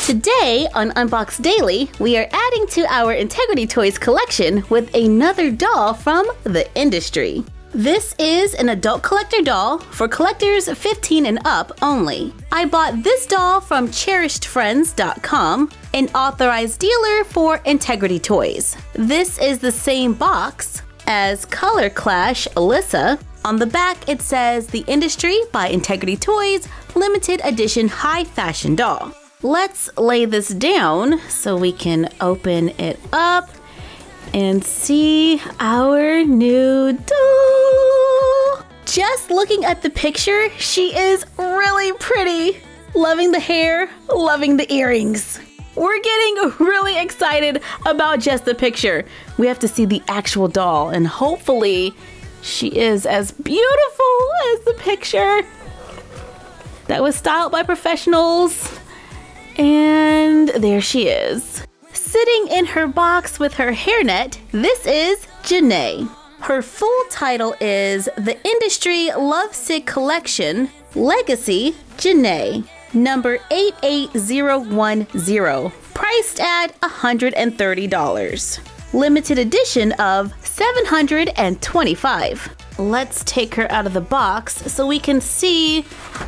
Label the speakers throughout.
Speaker 1: Today on Unbox Daily, we are adding to our Integrity Toys collection with another doll from the industry. This is an adult collector doll for collectors 15 and up only. I bought this doll from CherishedFriends.com, an authorized dealer for Integrity Toys. This is the same box as Color Clash Alyssa. On the back, it says The Industry by Integrity Toys, limited edition high fashion doll. Let's lay this down so we can open it up and see our new doll. Just looking at the picture, she is really pretty. Loving the hair, loving the earrings. We're getting really excited about just the picture. We have to see the actual doll, and hopefully she is as beautiful as the picture. That was styled by professionals. And there she is. Sitting in her box with her hairnet, this is Janay. Her full title is The Industry Lovesick Collection Legacy Janay, number 88010, priced at $130. Limited edition of 725. Let's take her out of the box so we can see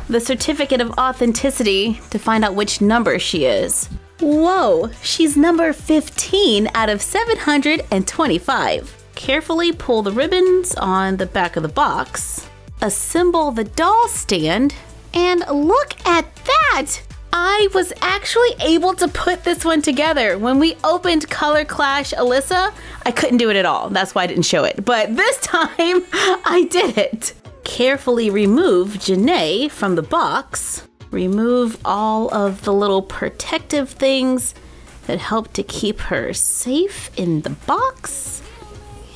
Speaker 1: the certificate of authenticity to find out which number she is. Whoa, she's number 15 out of 725. Carefully pull the ribbons on the back of the box. Assemble the doll stand, and look at that! I was actually able to put this one together. When we opened Color Clash Alyssa, I couldn't do it at all. That's why I didn't show it. But this time, I did it. Carefully remove Janay from the box. Remove all of the little protective things that help to keep her safe in the box.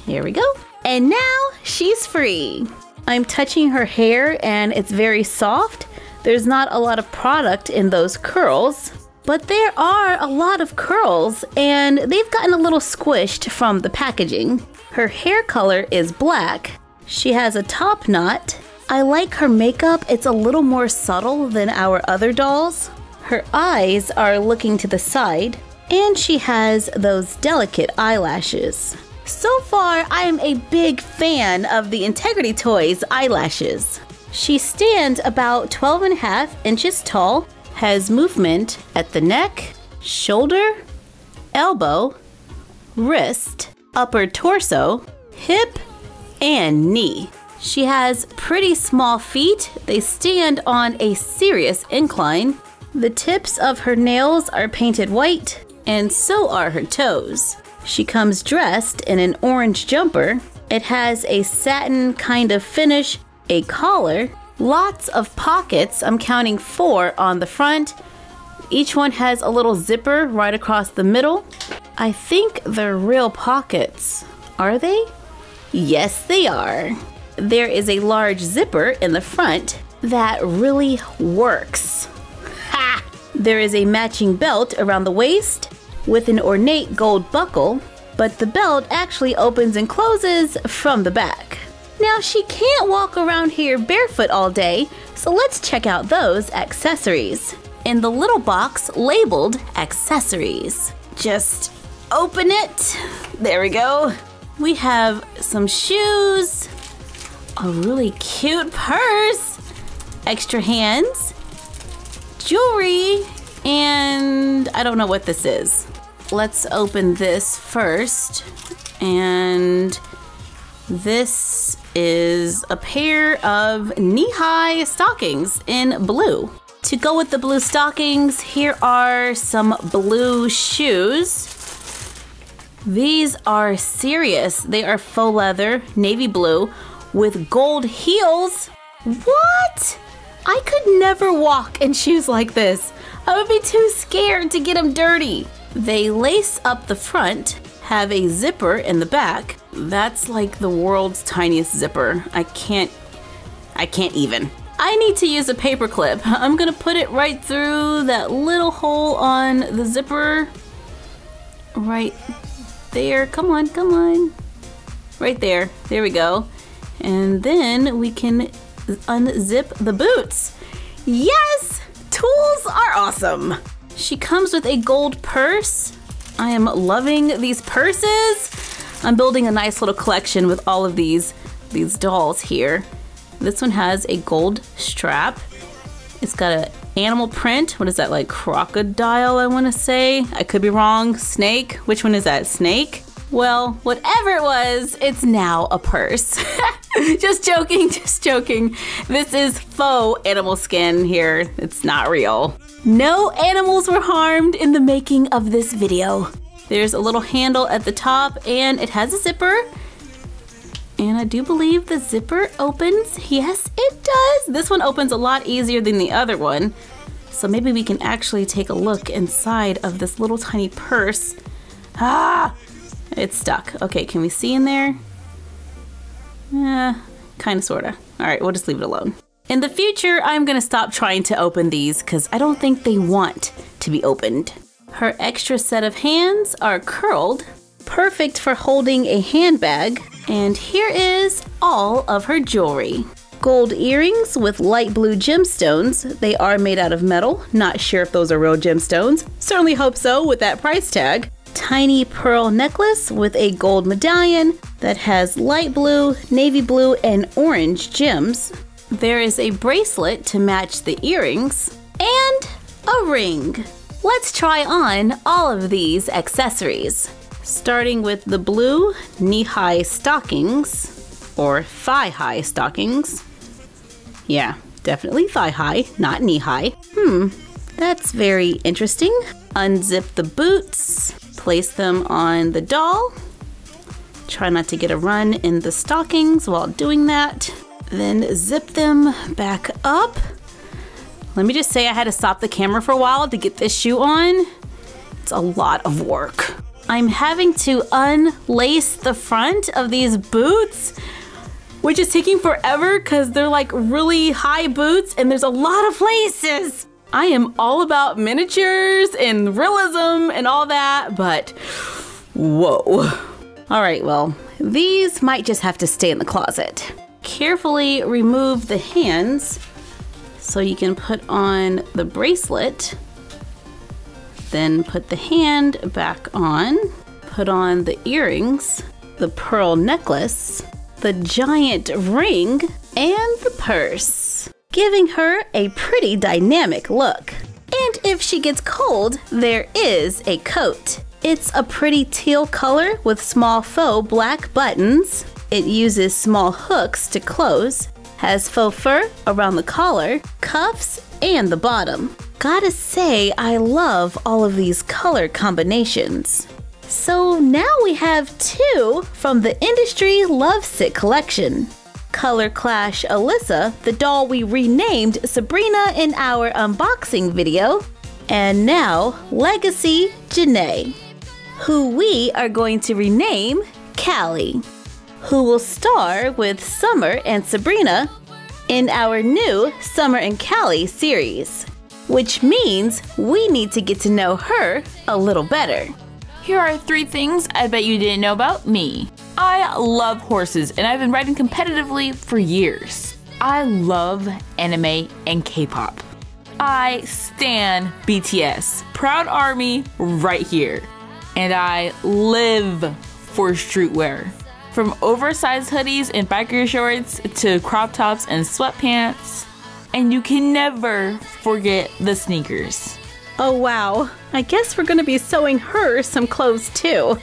Speaker 1: Here we go. And now she's free. I'm touching her hair and it's very soft. There's not a lot of product in those curls, but there are a lot of curls and they've gotten a little squished from the packaging. Her hair color is black. She has a top knot. I like her makeup. It's a little more subtle than our other dolls. Her eyes are looking to the side and she has those delicate eyelashes. So far, I am a big fan of the Integrity Toys eyelashes. She stands about 12.5 inches tall, has movement at the neck, shoulder, elbow, wrist, upper torso, hip, and knee. She has pretty small feet. They stand on a serious incline. The tips of her nails are painted white, and so are her toes. She comes dressed in an orange jumper. It has a satin kind of finish, a collar, lots of pockets. I'm counting 4 on the front. Each one has a little zipper right across the middle. I think they're real pockets. Are they? Yes, they are. There is a large zipper in the front that really works. Ha! There is a matching belt around the waist with an ornate gold buckle, but the belt actually opens and closes from the back. Now, she can't walk around here barefoot all day, so let's check out those accessories. In the little box labeled accessories. Just open it. There we go. We have some shoes, a really cute purse, extra hands, jewelry, and I don't know what this is. Let's open this first, and this is a pair of knee-high stockings in blue. To go with the blue stockings, here are some blue shoes. These are serious. They are faux leather, navy blue, with gold heels. What? I could never walk in shoes like this. I would be too scared to get them dirty. They lace up the front, have a zipper in the back. That's like the world's tiniest zipper. I can't even. I need to use a paper clip. I'm gonna put it right through that little hole on the zipper. Right there, come on, come on. Right there, there we go. And then we can unzip the boots. Yes, tools are awesome. She comes with a gold purse. I am loving these purses. I'm building a nice little collection with all of these dolls here. This one has a gold strap. It's got an animal print. What is that, like crocodile, I want to say? I could be wrong. Snake? Which one is that? Snake? Well, whatever it was, it's now a purse. Just joking, just joking. This is faux animal skin here. It's not real. No animals were harmed in the making of this video. There's a little handle at the top and it has a zipper. And I do believe the zipper opens. Yes, it does. This one opens a lot easier than the other one. So maybe we can actually take a look inside of this little tiny purse. Ah, it's stuck. Okay, can we see in there? Kinda, sorta. All right, we'll just leave it alone. In the future, I'm gonna stop trying to open these because I don't think they want to be opened. Her extra set of hands are curled, perfect for holding a handbag. And here is all of her jewelry. Gold earrings with light blue gemstones. They are made out of metal. Not sure if those are real gemstones. Certainly hope so with that price tag. Tiny pearl necklace with a gold medallion that has light blue, navy blue, and orange gems. There is a bracelet to match the earrings and a ring. Let's try on all of these accessories. Starting with the blue knee-high stockings, or thigh-high stockings. Yeah, definitely thigh-high, not knee-high. That's very interesting. Unzip the boots, place them on the doll. Try not to get a run in the stockings while doing that. Then zip them back up. Let me just say I had to stop the camera for a while to get this shoe on. It's a lot of work. I'm having to unlace the front of these boots, which is taking forever because they're like really high boots and there's a lot of laces. I am all about miniatures and realism and all that, but whoa. All right, well, these might just have to stay in the closet. Carefully remove the hands so you can put on the bracelet. Then put the hand back on, put on the earrings, the pearl necklace, the giant ring, and the purse, giving her a pretty dynamic look. And if she gets cold, there is a coat. It's a pretty teal color with small faux black buttons. It uses small hooks to close, has faux fur around the collar, cuffs, and the bottom. Gotta say, I love all of these color combinations. So now we have two from the Industry Lovesick collection. Color Clash Alyssa, the doll we renamed Sabrina in our unboxing video. And now Legacy Janay, who we are going to rename Callie, who will star with Summer and Sabrina in our new Summer and Callie series. Which means we need to get to know her a little better.
Speaker 2: Here are 3 things I bet you didn't know about me. I love horses and I've been riding competitively for years. I love anime and K-pop. I stan BTS, proud army right here. And I live for streetwear. From oversized hoodies and biker shorts to crop tops and sweatpants. And you can never forget the sneakers.
Speaker 1: Oh wow, I guess we're gonna be sewing her some clothes too.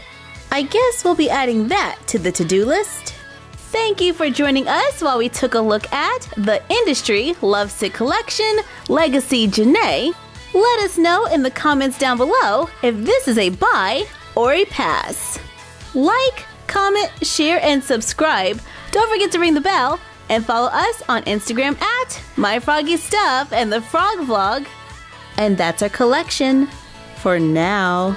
Speaker 1: I guess we'll be adding that to the to-do list. Thank you for joining us while we took a look at the Industry Lovesick collection, Legacy Janay. Let us know in the comments down below if this is a buy or a pass. Like, comment, share, and subscribe. Don't forget to ring the bell. And follow us on Instagram at MyFroggyStuff and the Frog Vlog. And that's our collection for now.